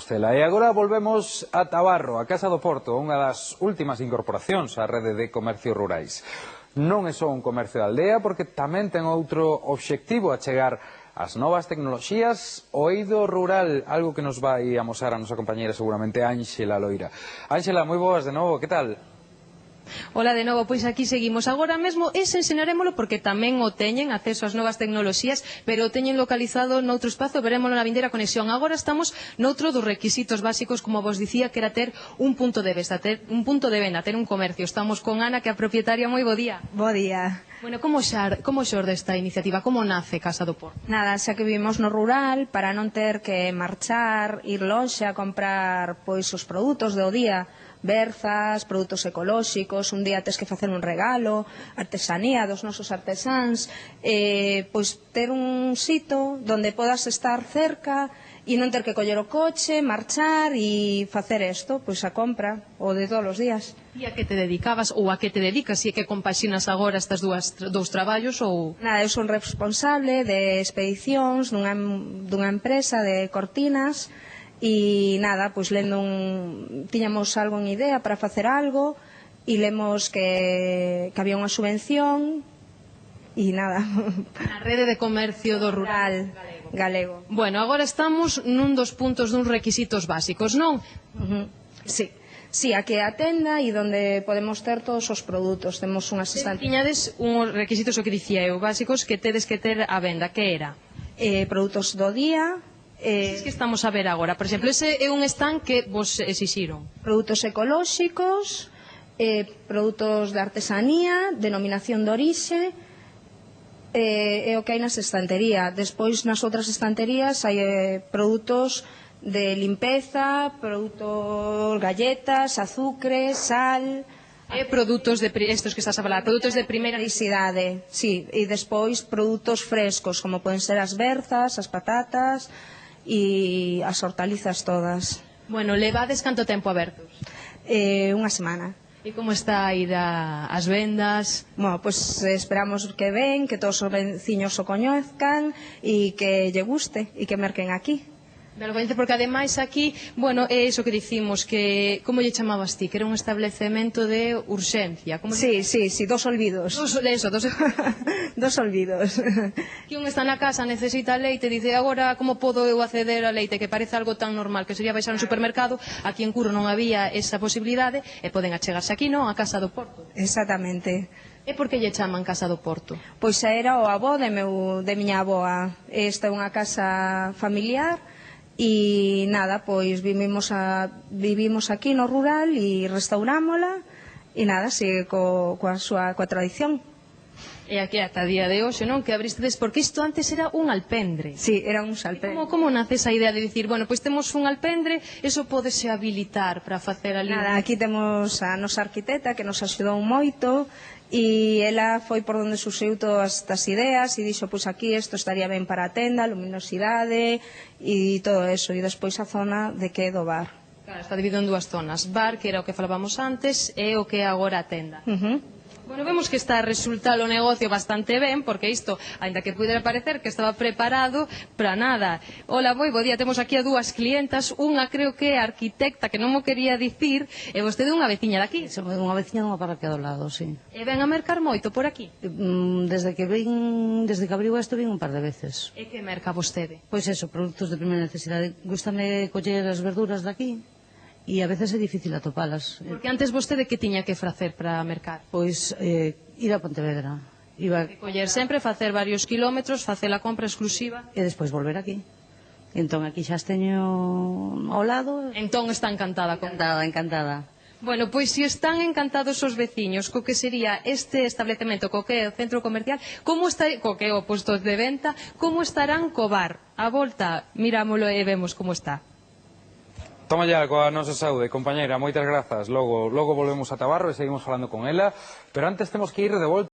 Compostela. E agora volvemos a Tabarro, a Casa do Porto, unha das últimas incorporacións á rede de comercios rurais. Non é só un comercio de aldea, porque tamén ten outro obxectivo, a chegar as novas tecnoloxías, o eido rural, algo que nos vai amosar a nosa compañeira seguramente Ánxela Loira. Ánxela, moi boas de novo, que tal? Ola de novo, pois aquí seguimos. Agora mesmo ese enseñarémolo porque tamén o teñen acceso ás novas tecnoloxías, pero o teñen localizado noutro espazo, verémolo na vindeira conexión. Agora estamos noutro dos requisitos básicos, como vos dicía, que era ter un punto de venta, ter un comercio. Estamos con Ana, que é a propietaria. Moi bo día. Bo día. Bueno, como xorde esta iniciativa? Como nace Casa do Porto? Nada, xa que vivimos no rural, para non ter que marchar, ir lonxe a comprar pois os produtos do día, berzas, produtos ecolóxicos, un día tes que facer un regalo, artesanía dos nosos artesáns, pois ter un sitio donde podas estar cerca e non ter que coller o coche, marchar e facer isto, pois a compra, o de todos os días. E a que te dedicabas ou a que te dedicas, e que compaxinas agora estas dous traballos ou... Nada, eu son responsable de expedicións dunha empresa de cortinas. E nada, pois lendo tiñamos algo en idea para facer algo e lemos que había unha subvención e nada. A rede de comercio do rural galego. Bueno, agora estamos nun dos puntos duns requisitos básicos, non? Sí. Sí, aquí é a tenda e onde podemos ter todos os produtos. Temos unhas estantes. Tiñades uns requisitos, o que dicía eu, básicos que tedes que ter á venda. Que era? Produtos do día. Es que estamos a ver agora, por exemplo, ese é un stand que vos exixiron. Produtos ecolóxicos, produtos de artesanía, denominación de orixe, é o que hai nas estanterías. Despois nas outras estanterías hai produtos de limpeza, produtos galletas, azucre, sal... produtos estos que estás a falar, produtos de primeira necesidade, sí, e despois produtos frescos, como poden ser as berzas, as patatas e as hortalizas todas. Bueno, levades canto tempo abertos? Unha semana. E como está a ir as vendas? Bueno, pois esperamos que ven, que todos os veciños o coñezcan e que lle guste e que merquen aquí. Vergoñente, porque ademais aquí, bueno, é iso que dicimos, que, como lle chamabas ti, que era un establecemento de urxencia. Sí, dos olvidos. Dos olvidos. Que un está na casa, necesita leite, dice, agora como podo eu acceder a leite, que parece algo tan normal que sería baixar un supermercado. Aquí en Curo non había esa posibilidade e poden achegarse aquí, non? A Casa do Porto. Exactamente. E por que lle chaman Casa do Porto? Pois era o avó de miña avoa. Esta é unha casa familiar. E nada, pois vivimos aquí no rural e restaurámola e nada, sigue coa tradición. E aquí ata día de hoxe, non? Que abristedes, porque isto antes era un alpendre. Sí, era un alpendre. Como nace esa idea de dicir, bueno, pois temos un alpendre, eso pódese habilitar para facer ali? Nada, aquí temos a nosa arquitecta que nos axudou moito e ela foi por onde surxiu todas estas ideas e dixo, pois aquí isto estaría ben para a tenda, luminosidade e todo eso, e despois a zona de que é do bar. Claro, está dividido en dúas zonas, bar, que era o que falábamos antes, e o que é agora a tenda. Bueno, vemos que está a resultar o negocio bastante ben, porque isto, ainda que pudera parecer que estaba preparado, para nada. Ola, moi bo día, temos aquí a dúas clientas, unha creo que é arquitecta, que non mo quería dicir, e vostede unha veciña daqui. Somos unha veciña dunha parroquia do lado, sí. E ven a mercar moito por aquí? Desde que abriu isto vin un par de veces. E que merca vostede? Pois eso, produtos de primeira necesidade. Gústame coller as verduras daqui e a veces é difícil atopalas. Porque antes vostede que tiña que facer para mercar? Pois ir a Pontevedra. Coller sempre, facer varios kilómetros, facer a compra exclusiva. E despois volver aquí. Entón aquí xa as teño ao lado. Entón está encantada. Encantada. Bueno, pois se están encantados os veciños co que sería este establecemento, co que é o centro comercial, co que é o posto de venta, como estarán co bar? A volta, mirámolo e vemos como está. Toma ya coa nosa saúde, compañeira, moitas grazas. Logo volvemos a Tabarro e seguimos falando con ela, pero antes temos que ir de volta